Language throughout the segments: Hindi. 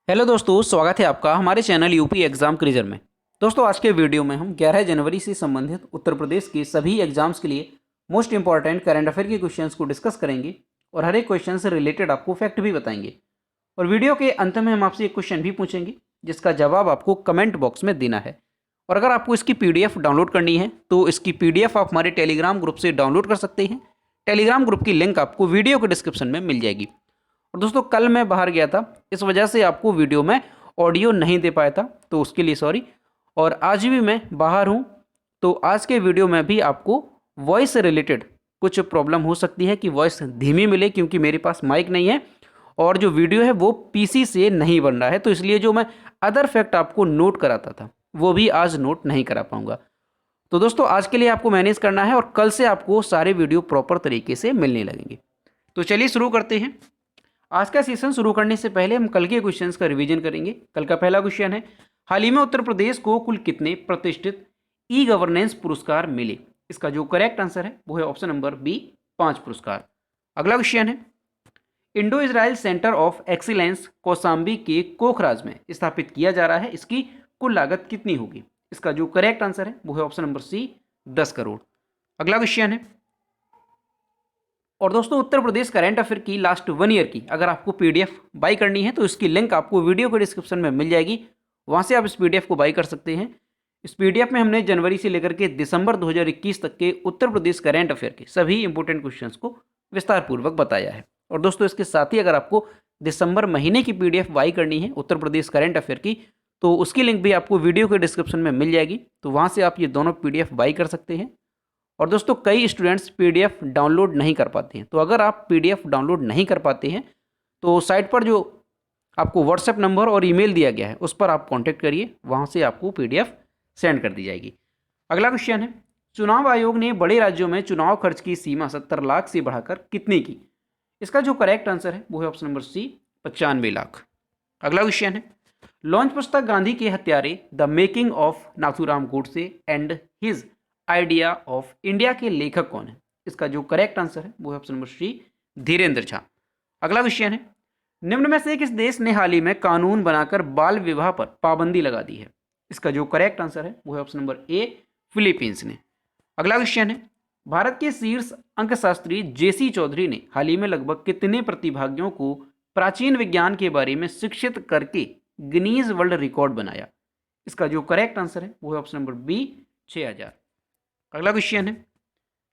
हेलो दोस्तों, स्वागत है आपका हमारे चैनल यूपी एग्जाम क्रिजर में। दोस्तों, आज के वीडियो में हम 11 जनवरी से संबंधित उत्तर प्रदेश के सभी एग्जाम्स के लिए मोस्ट इंपॉर्टेंट करंट अफेयर के क्वेश्चंस को डिस्कस करेंगे और हर एक क्वेश्चन से रिलेटेड आपको फैक्ट भी बताएंगे। और वीडियो के अंत में हम आपसे एक क्वेश्चन भी पूछेंगे जिसका जवाब आपको कमेंट बॉक्स में देना है। और अगर आपको इसकी PDF डाउनलोड करनी है तो इसकी PDF आप हमारे टेलीग्राम ग्रुप से डाउनलोड कर सकते हैं। टेलीग्राम ग्रुप की लिंक आपको वीडियो के डिस्क्रिप्शन में मिल जाएगी। और दोस्तों, कल मैं बाहर गया था, इस वजह से आपको वीडियो में ऑडियो नहीं दे पाया था, तो उसके लिए सॉरी। और आज भी मैं बाहर हूँ, तो आज के वीडियो में भी आपको वॉइस से रिलेटेड कुछ प्रॉब्लम हो सकती है कि वॉइस धीमी मिले, क्योंकि मेरे पास माइक नहीं है और जो वीडियो है वो PC से नहीं बन रहा है। तो इसलिए जो मैं अदर फैक्ट आपको नोट कराता था वो भी आज नोट नहीं करा पाऊँगा। तो दोस्तों, आज के लिए आपको मैनेज करना है और कल से आपको सारे वीडियो प्रॉपर तरीके से मिलने लगेंगे। तो चलिए शुरू करते हैं। आज का सेशन शुरू करने से पहले हम कल के क्वेश्चंस का रिवीजन करेंगे। कल का पहला क्वेश्चन है, हाल ही में उत्तर प्रदेश को कुल कितने प्रतिष्ठित E-गवर्नेंस पुरस्कार मिले? इसका जो करेक्ट आंसर है वो है ऑप्शन नंबर बी, 5 पुरस्कार। अगला क्वेश्चन है, Indo Israel centre of excellence Kaushambi के कोखराज में स्थापित किया जा रहा है, इसकी कुल लागत कितनी होगी? इसका जो करेक्ट आंसर है वो है ऑप्शन नंबर सी, 10 करोड़। अगला क्वेश्चन है, और दोस्तों, उत्तर प्रदेश करंट अफेयर की लास्ट 1 ईयर की अगर आपको PDF बाई करनी है तो इसकी लिंक आपको वीडियो के डिस्क्रिप्शन में मिल जाएगी, वहाँ से आप इस PDF को बाई कर सकते हैं। इस PDF में हमने जनवरी से लेकर के दिसंबर 2021 तक के उत्तर प्रदेश करंट अफेयर के सभी इंपॉर्टेंट क्वेश्चंस को विस्तार पूर्वक बताया है। और दोस्तों, इसके साथ ही अगर आपको दिसंबर महीने की PDF बाई करनी है उत्तर प्रदेश करंट अफेयर की, तो उसकी लिंक भी आपको वीडियो के डिस्क्रिप्शन में मिल जाएगी, तो वहाँ से आप ये दोनों PDF बाई कर सकते हैं। और दोस्तों, कई स्टूडेंट्स PDF डाउनलोड नहीं कर पाते हैं, तो अगर आप PDF डाउनलोड नहीं कर पाते हैं तो साइट पर जो आपको WhatsApp नंबर और ईमेल दिया गया है उस पर आप कांटेक्ट करिए, वहां से आपको PDF सेंड कर दी जाएगी। अगला क्वेश्चन है, चुनाव आयोग ने बड़े राज्यों में चुनाव खर्च की सीमा 70 लाख से बढ़ाकर कितने की? इसका जो करेक्ट आंसर है वो है ऑप्शन नंबर सी, 95 लाख। अगला क्वेश्चन है, लॉन्च पुस्तक गांधी के हत्यारे the making of Nathuram Godse and his idea of India के लेखक कौन है? इसका जो करेक्ट आंसर है वो है option number C, Dhirendra Jha. अगला क्वेश्चन है, निम्न में से किस देश ने हाल ही में कानून बनाकर बाल विवाह पर पाबंदी लगा दी है? इसका जो करेक्ट आंसर है वो है ऑप्शन नंबर ए, फिलीपींस ने। अगला क्वेश्चन है, भारत के शीर्ष अंकशास्त्री JC चौधरी ने हाल ही में लगभग कितने प्रतिभागियों को प्राचीन विज्ञान के बारे में शिक्षित करके गिनीज वर्ल्ड रिकॉर्ड बनाया? इसका जो करेक्ट आंसर है वो है ऑप्शन नंबर बी, 6000। अगला क्वेश्चन है,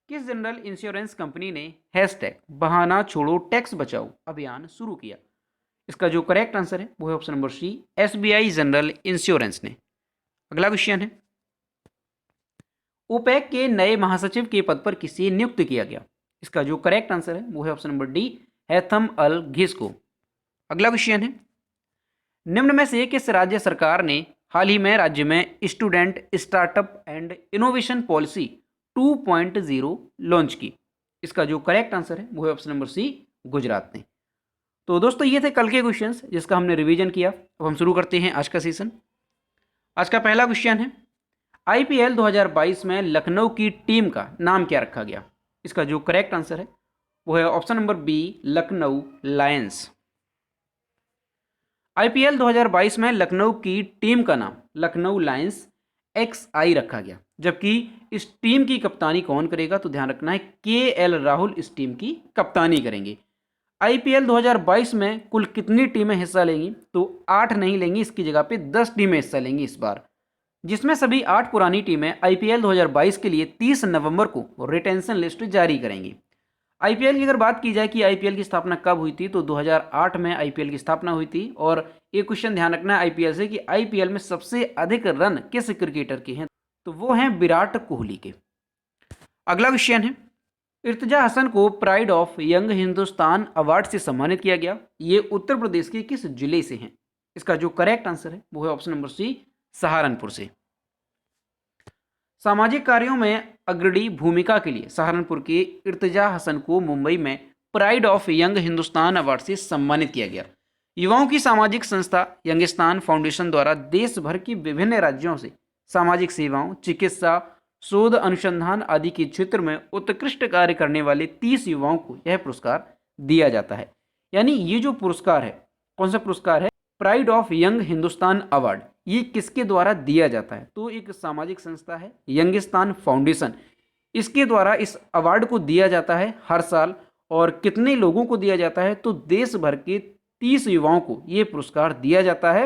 किस जनरल इंश्योरेंस कंपनी ने हैशटैग बहाना छोड़ो टैक्स बचाओ अभियान शुरू किया? इसका जो करेक्ट आंसर है वो है option number C, SBI general insurance ने। अगला क्वेश्चन है, ओपेक के नए महासचिव के पद पर किसे नियुक्त किया गया? इसका जो करेक्ट आंसर है वो है ऑप्शन नंबर डी, हैथम अल घिस्को। अगला क्वेश्चन है, निम्न में से किस राज्य सरकार ने हाल ही में राज्य में student startup and innovation policy 2.0 launch की? इसका जो करेक्ट आंसर है वो है ऑप्शन नंबर सी, गुजरात ने। तो दोस्तों, ये थे कल के क्वेश्चंस जिसका हमने रिवीजन किया। अब हम शुरू करते हैं आज का सेशन। आज का पहला क्वेश्चन है, IPL 2022 में लखनऊ की टीम का नाम क्या रखा गया? इसका जो करेक्ट आंसर है वो है option number B, Lucknow lions. IPL 2022 में लखनऊ की टीम का नाम लखनऊ लायंस XI रखा गया, जबकि इस टीम की कप्तानी कौन करेगा? तो ध्यान रखना है, KL राहुल इस टीम की कप्तानी करेंगे। IPL 2022 में कुल कितनी टीमें हिस्सा लेंगी? तो 8 नहीं लेंगी, इसकी जगह पे 10 टीमें हिस्सा लेंगी इस बार, जिसमें सभी 8 पुरानी टीमें IPL 2022 के लिए 30 नवंबर को रिटेंशन लिस्ट जारी करेंगी। IPL की अगर बात की जाए कि IPL की स्थापना कब हुई थी, तो 2008 में IPL की स्थापना हुई थी। और एक क्वेश्चन ध्यान रखना है IPL से कि IPL में सबसे अधिक रन किस क्रिकेटर के हैं? तो वो हैं विराट कोहली के। अगला क्वेश्चन है, इर्तिजा हसन को pride of young Hindustan award से सम्मानित किया गया, ये उत्तर प्रदेश के किस जिले से हैं? इसका जो करेक्ट आंसर है वो है ऑप्शन नंबर सी, सहारनपुर से। सामाजिक कार्यों में अग्रणी भूमिका के लिए सहारनपुर के इर्तिजा हसन को मुंबई में pride of young Hindustan award से सम्मानित किया गया। युवाओं की सामाजिक संस्था यंगिस्तान फाउंडेशन द्वारा देश भर के विभिन्न राज्यों से सामाजिक सेवाओं, चिकित्सा, शोध, अनुसंधान आदि के क्षेत्र में उत्कृष्ट कार्य करने वाले 30 युवाओं को यह पुरस्कार दिया जाता है। यानी ये जो पुरस्कार है, कौन सा पुरस्कार है? Pride of young Hindustan award ये किसके द्वारा दिया जाता है? तो एक सामाजिक संस्था है यंगिस्तान फाउंडेशन, इसके द्वारा इस अवार्ड को दिया जाता है हर साल। और कितने लोगों को दिया जाता है? तो देश भर के 30 युवाओं को ये पुरस्कार दिया जाता है।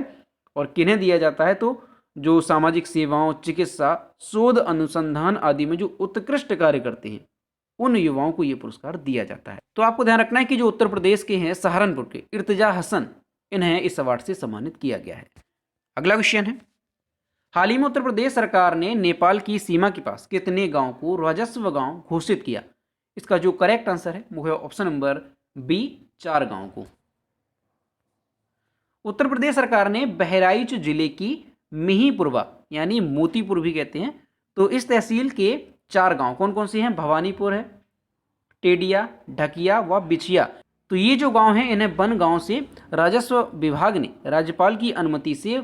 और किन्हें दिया जाता है? तो जो सामाजिक सेवाओं, चिकित्सा, शोध, अनुसंधान आदि में जो उत्कृष्ट कार्य करते हैं उन युवाओं को ये पुरस्कार दिया जाता है। तो आपको ध्यान रखना है कि जो उत्तर प्रदेश के हैं सहारनपुर के इर्तिजा हसन, इन्हें इस अवार्ड से सम्मानित किया गया है। अगला क्वेश्चन है, हाल ही में उत्तर प्रदेश सरकार ने नेपाल की सीमा के पास कितने गांव को राजस्व गांव घोषित किया? इसका जो करेक्ट आंसर है वो है ऑप्शन नंबर बी, 4 गांव को। उत्तर प्रदेश सरकार ने बहराइच जिले की मिहीपुरवा यानी मोतीपुर भी कहते हैं, तो इस तहसील के 4 गांव कौन कौन से हैं? भवानीपुर है, टेडिया, ढकिया व बिछिया। तो ये जो गांव हैं इन्हें वन गांव से राजस्व विभाग ने राज्यपाल की अनुमति से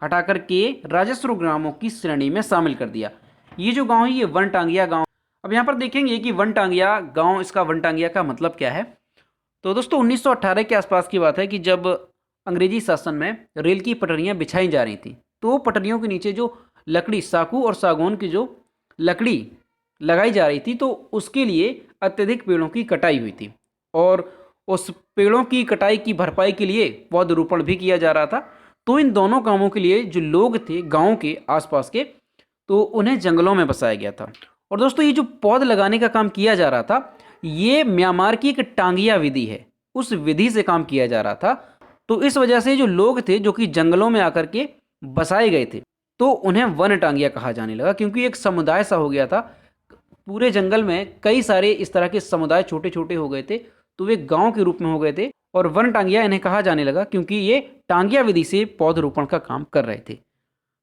हटा करके राजस्व ग्रामों की श्रेणी में शामिल कर दिया। ये जो गांव है ये वनटांगिया गांव। अब यहाँ पर देखेंगे कि वनटांगिया गांव, इसका वनटांगिया का मतलब क्या है? तो दोस्तों 1918 के आसपास की बात है कि जब अंग्रेजी शासन में रेल की पटरियाँ बिछाई जा रही थी तो पटरियों के नीचे जो लकड़ी, साखू और सागौन की जो लकड़ी लगाई जा रही थी तो उसके लिए अत्यधिक पेड़ों की कटाई हुई थी और उस पेड़ों की कटाई की भरपाई के लिए पौधरोपण भी किया जा रहा था। तो इन दोनों कामों के लिए जो लोग थे गांव के आसपास के, तो उन्हें जंगलों में बसाया गया था। और दोस्तों ये जो पौध लगाने का काम किया जा रहा था ये म्यांमार की एक टांगिया विधि है, उस विधि से काम किया जा रहा था। तो इस वजह से जो लोग थे जो कि जंगलों में आकर के बसाए गए थे तो उन्हें वन टांगिया कहा जाने लगा, क्योंकि एक समुदाय सा हो गया था। पूरे जंगल में कई सारे इस तरह के समुदाय छोटे छोटे हो गए थे तो वे गांव के रूप में हो गए थे और वन टांगिया इन्हें कहा जाने लगा क्योंकि ये टांगिया विधि से पौधरोपण का काम कर रहे थे।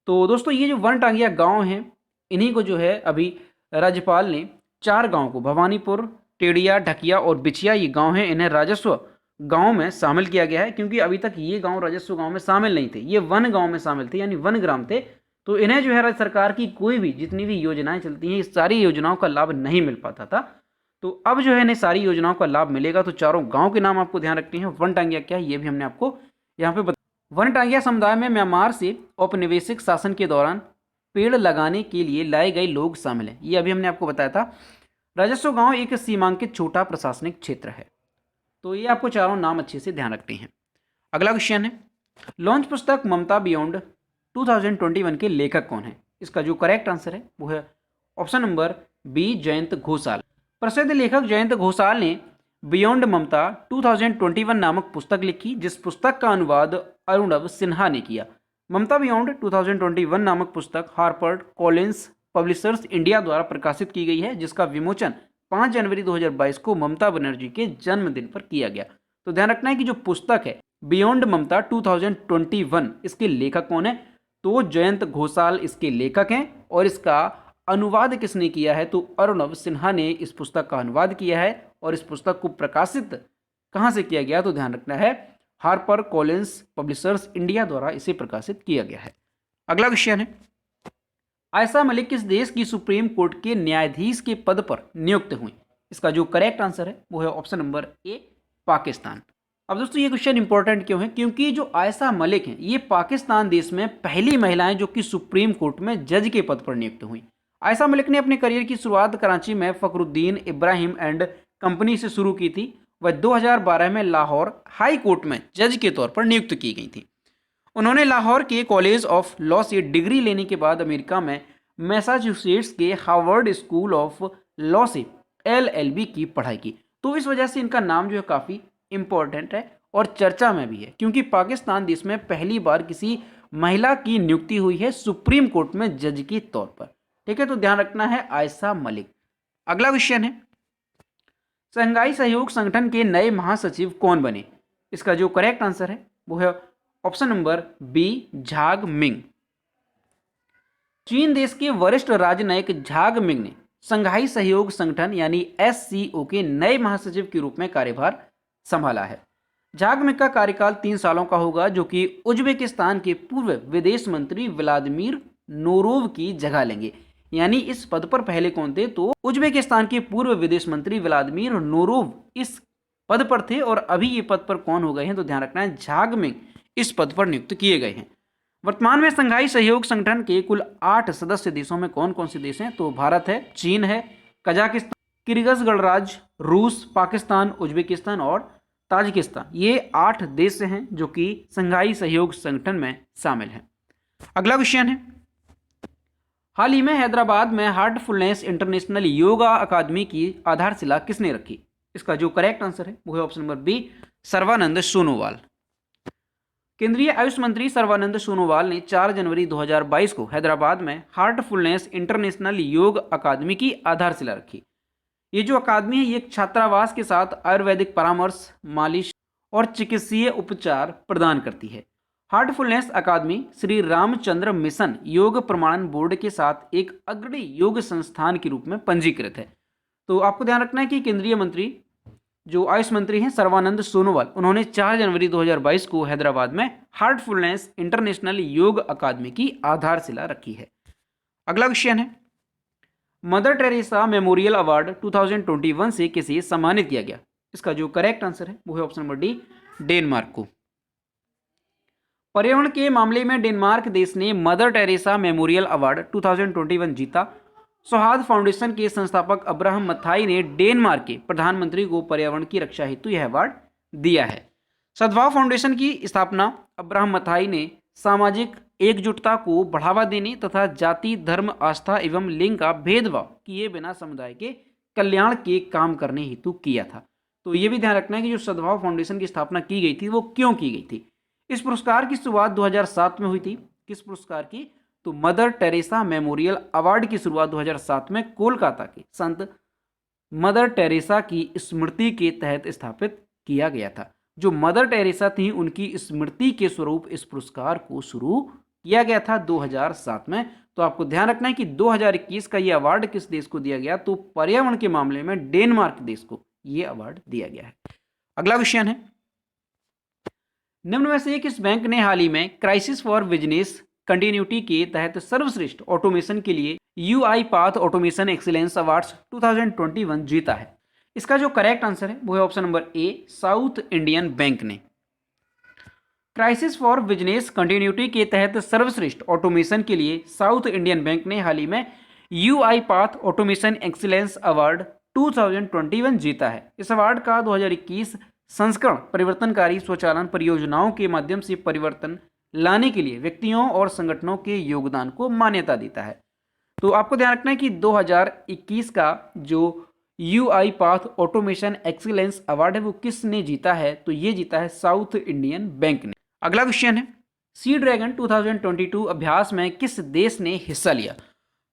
तो दोस्तों ये जो वन टांगिया गांव हैं इन्हीं को जो है अभी राज्यपाल ने 4 गांव को, भवानीपुर, टेडिया, ढकिया और बिछिया ये गांव हैं, इन्हें राजस्व गांव में शामिल किया गया है। क्योंकि अभी तक ये गांव राजस्व गांव में शामिल नहीं थे, ये वन गांव में शामिल थे यानी वन ग्राम थे। तो इन्हें जो है राज्य सरकार की कोई भी जितनी भी योजनाएं चलती हैं इस सारी योजनाओं का लाभ नहीं मिल पाता था। तो अब जो है इन्हें सारी योजनाओं का लाभ मिलेगा। तो चारों गांव के नाम आपको ध्यान रखते हैं। वन टांगिया क्या है ये भी हमने आपको यहाँ पे वन टांगिया समुदाय में म्यांमार से औपनिवेशिक शासन के दौरान पेड़ लगाने के लिए लाए गए लोग शामिल हैं, ये अभी हमने आपको बताया था। राजस्व गांव एक सीमांकित छोटा प्रशासनिक क्षेत्र है। तो ये आपको चारों नाम अच्छे से ध्यान रखते हैं। अगला क्वेश्चन है, लॉन्च पुस्तक ममता बियॉन्ड 2021 के लेखक कौन है? इसका जो करेक्ट आंसर है वो है option number B, Jayant Ghoshal. प्रसिद्ध लेखक जयंत घोषाल ने बियॉन्ड ममता 2021 नामक पुस्तक लिखी, जिस पुस्तक का अनुवाद अरुणव सिन्हा ने किया। ममता बियॉन्ड 2021 नामक पुस्तक हार्पर्ड कॉलिंस पब्लिशर्स इंडिया द्वारा प्रकाशित की गई है, जिसका विमोचन 5 जनवरी 2022 को ममता बनर्जी के जन्मदिन पर किया गया। तो ध्यान रखना है कि जो पुस्तक है बियॉन्ड ममता 2021, इसके लेखक कौन है? तो जयंत घोषाल इसके लेखक हैं। और इसका अनुवाद किसने किया है? तो अरुणव सिन्हा ने इस पुस्तक का अनुवाद किया है। और इस पुस्तक को प्रकाशित कहाँ से किया गया? तो ध्यान रखना है हार्पर कॉलिंस पब्लिशर्स इंडिया द्वारा इसे प्रकाशित किया गया है। अगला क्वेश्चन है, आयशा मलिक किस देश की सुप्रीम कोर्ट के न्यायाधीश के पद पर नियुक्त हुई? इसका जो करेक्ट आंसर है वो है ऑप्शन नंबर ए, पाकिस्तान। अब दोस्तों ये क्वेश्चन इंपॉर्टेंट क्यों है? क्योंकि जो आयशा मलिक हैं ये पाकिस्तान देश में पहली महिलाएं जो कि सुप्रीम कोर्ट में जज के पद पर नियुक्त हुई। आयशा मलिक ने अपने करियर की शुरुआत कराची में फखरुद्दीन इब्राहिम एंड कंपनी से शुरू की थी। वह 2012 में लाहौर हाई कोर्ट में जज के तौर पर नियुक्त की गई थी। उन्होंने लाहौर के कॉलेज ऑफ लॉ से डिग्री लेने के बाद अमेरिका में मैसाचुसेट्स के हार्वर्ड स्कूल ऑफ लॉ से LLB की पढ़ाई की। तो इस वजह से इनका नाम जो है काफ़ी इंपॉर्टेंट है और चर्चा में भी है, क्योंकि पाकिस्तान देश में पहली बार किसी महिला की नियुक्ति हुई है सुप्रीम कोर्ट में जज के तौर पर। ठीक है, तो ध्यान रखना है आयशा मलिक। अगला क्वेश्चन है, शंघाई सहयोग संगठन के नए महासचिव कौन बने? इसका जो करेक्ट आंसर है वो है ऑप्शन नंबर बी, झाग मिंग। चीन देश के वरिष्ठ राजनयिक झाग मिंग ने शंघाई सहयोग संगठन यानी SCO के नए महासचिव के रूप में कार्यभार संभाला है। झाग मिंग का कार्यकाल 3 सालों का होगा, जो कि उज्बेकिस्तान के पूर्व विदेश मंत्री व्लादिमीर नोरोव की जगह लेंगे। यानी इस पद पर पहले कौन थे? तो उज्बेकिस्तान के पूर्व विदेश मंत्री व्लादिमीर नोरोव इस पद पर थे और अभी ये पद पर कौन हो गए हैं? तो ध्यान रखना है झाग मिंग इस पद पर नियुक्त किए गए हैं। वर्तमान में संघाई सहयोग संगठन के कुल 8 सदस्य देशों में कौन कौन से देश हैं? तो भारत है, चीन है, कजाकिस्तान, किर्गिज गणराज्य, रूस, पाकिस्तान, उज्बेकिस्तान और ताजिकिस्तान। ये 8 देश हैं जो कि संघाई सहयोग संगठन में शामिल हैं। अगला क्वेश्चन है, हाल ही में हैदराबाद में हार्टफुलनेस इंटरनेशनल योगा अकादमी की आधारशिला किसने रखी? इसका जो करेक्ट आंसर है वो है option number B, Sarbananda Sonowal. केंद्रीय आयुष मंत्री सर्बानंद सोनोवाल ने 4 जनवरी 2022 को हैदराबाद में हार्टफुलनेस इंटरनेशनल योग अकादमी की आधारशिला रखी। ये जो अकादमी है ये एक छात्रावास के साथ आयुर्वेदिक परामर्श, मालिश और चिकित्सीय उपचार प्रदान करती है। हार्टफुलनेस अकादमी श्री रामचंद्र मिशन योग प्रमाणन बोर्ड के साथ एक अग्रणी योग संस्थान के रूप में पंजीकृत है। तो आपको ध्यान रखना है कि केंद्रीय मंत्री जो आयुष मंत्री हैं सर्बानंद सोनोवाल, उन्होंने 4 जनवरी 2022 को हैदराबाद में हार्टफुलनेस इंटरनेशनल योग अकादमी की आधारशिला रखी है। अगला क्वेश्चन है, मदर टेरेसा मेमोरियल अवार्ड 2021 से किसे सम्मानित किया गया? इसका जो करेक्ट आंसर है वो है ऑप्शन नंबर डी, डेनमार्क को। पर्यावरण के मामले में डेनमार्क देश ने मदर टेरेसा मेमोरियल अवार्ड 2021 जीता। सौहार्द फाउंडेशन के संस्थापक अब्राहम मथाई ने डेनमार्क के प्रधानमंत्री को पर्यावरण की रक्षा हेतु यह अवार्ड दिया है। सद्भाव फाउंडेशन की स्थापना अब्राहम मथाई ने सामाजिक एकजुटता को बढ़ावा देने तथा जाति, धर्म, आस्था एवं लिंग का भेदभाव किए बिना समुदाय के कल्याण के काम करने हेतु किया था। तो ये भी ध्यान रखना है कि जो सद्भाव फाउंडेशन की स्थापना की गई थी वो क्यों की गई थी। इस पुरस्कार की शुरुआत 2007 में हुई थी। किस पुरस्कार की? तो मदर टेरेसा मेमोरियल अवार्ड की शुरुआत 2007 में कोलकाता के संत मदर टेरेसा की स्मृति के तहत स्थापित किया गया था। जो मदर टेरेसा थी उनकी स्मृति के स्वरूप इस पुरस्कार को शुरू किया गया था 2007 में। तो आपको ध्यान रखना है कि 2021 का ये अवार्ड किस देश को दिया गया? तो पर्यावरण के मामले में डेनमार्क देश को ये अवार्ड दिया गया है। अगला क्वेश्चन है, निम्न में से किस बैंक ने हाल ही में क्राइसिस फॉर बिजनेस कंटिन्यूटी के तहत सर्वश्रेष्ठ ऑटोमेशन के लिए UiPath ऑटोमेशन एक्सीलेंस अवार्ड्स 2021 जीता है? इसका जो करेक्ट आंसर है वो है ऑप्शन नंबर ए, साउथ इंडियन बैंक ने। क्राइसिस फॉर बिजनेस कंटिन्यूटी के तहत सर्वश्रेष्ठ ऑटोमेशन के लिए साउथ इंडियन बैंक ने हाल ही में UiPath ऑटोमेशन एक्सीलेंस अवार्ड 2021 जीता है। इस अवार्ड का 2021 संस्करण परिवर्तनकारी स्वचालन परियोजनाओं के माध्यम से परिवर्तन लाने के लिए व्यक्तियों और संगठनों के योगदान को मान्यता देता है। तो आपको ध्यान रखना है कि 2021 का जो UiPath ऑटोमेशन एक्सीलेंस अवार्ड है वो किसने जीता है? तो ये जीता है साउथ इंडियन बैंक ने। अगला क्वेश्चन है, सी ड्रैगन 2022 अभ्यास में किस देश ने हिस्सा लिया?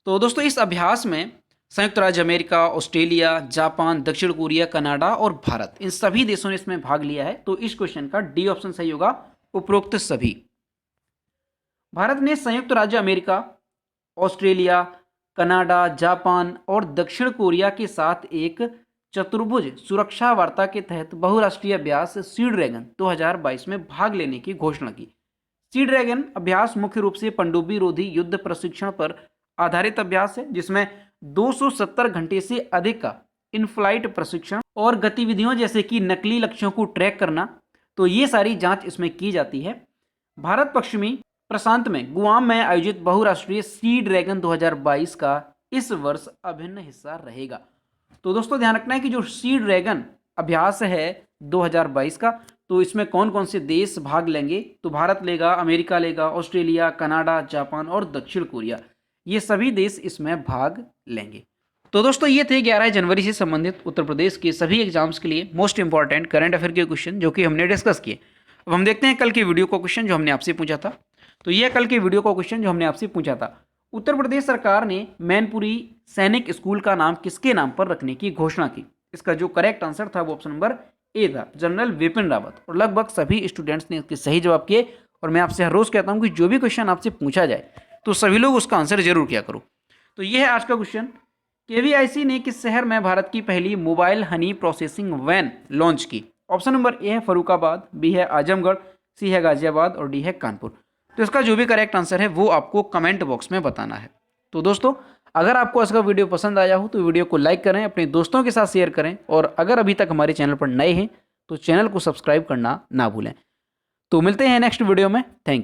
तो दोस्तों इस अभ्यास में संयुक्त राज्य अमेरिका, ऑस्ट्रेलिया, जापान, दक्षिण कोरिया, कनाडा और भारत, इन सभी देशों ने इसमें भाग लिया है। तो इस क्वेश्चन का डी ऑप्शन सही होगा, उपरोक्त सभी। भारत ने संयुक्त राज्य अमेरिका, ऑस्ट्रेलिया, कनाडा, जापान और दक्षिण कोरिया के साथ एक चतुर्भुज सुरक्षा वार्ता के तहत बहुराष्ट्रीय अभ्यास सी ड्रैगन 2022 में भाग लेने की घोषणा की। सी ड्रैगन अभ्यास मुख्य रूप से पनडुब्बी रोधी युद्ध प्रशिक्षण पर आधारित अभ्यास है, जिसमें 270 घंटे से अधिक का इन फ्लाइट प्रशिक्षण और गतिविधियों जैसे कि नकली लक्ष्यों को ट्रैक करना, तो ये सारी जांच इसमें की जाती है। भारत पश्चिमी प्रशांत में गुआम में आयोजित बहुराष्ट्रीय सी ड्रैगन 2022 का इस वर्ष अभिन्न हिस्सा रहेगा। तो दोस्तों ध्यान रखना है कि जो सी ड्रैगन अभ्यास है 2022 का, तो इसमें कौन कौन से देश भाग लेंगे? तो भारत लेगा, अमेरिका लेगा, ऑस्ट्रेलिया, कनाडा, जापान और दक्षिण कोरिया, ये सभी देश इसमें भाग लेंगे। तो दोस्तों ये थे 11 जनवरी से संबंधित उत्तर प्रदेश के सभी एग्जाम्स के लिए मोस्ट इंपॉर्टेंट करंट अफेयर के क्वेश्चन जो कि हमने डिस्कस किए। अब हम देखते हैं कल की वीडियो को क्वेश्चन जो हमने आपसे पूछा था। तो यह कल के वीडियो का क्वेश्चन जो हमने आपसे पूछा था, उत्तर प्रदेश सरकार ने मैनपुरी सैनिक स्कूल का नाम किसके नाम पर रखने की घोषणा की? इसका जो करेक्ट आंसर था वो ऑप्शन नंबर ए था, जनरल विपिन रावत। और लगभग सभी स्टूडेंट्स ने इसके सही जवाब किए। और मैं आपसे हर रोज कहता हूं कि जो भी क्वेश्चन आपसे पूछा जाए तो सभी लोग उसका आंसर जरूर किया करो। तो यह है आज का क्वेश्चन, KVIC ने किस शहर में भारत की पहली mobile honey processing van launch की? ऑप्शन नंबर ए है फरुखाबाद, बी है आजमगढ़, सी है गाजियाबाद और डी है कानपुर। तो इसका जो भी करेक्ट आंसर है वो आपको कमेंट बॉक्स में बताना है। तो दोस्तों अगर आपको आज का वीडियो पसंद आया हो तो वीडियो को लाइक करें, अपने दोस्तों के साथ शेयर करें और अगर अभी तक हमारे चैनल पर नए हैं तो चैनल को सब्सक्राइब करना ना भूलें। तो मिलते हैं नेक्स्ट वीडियो में। थैंक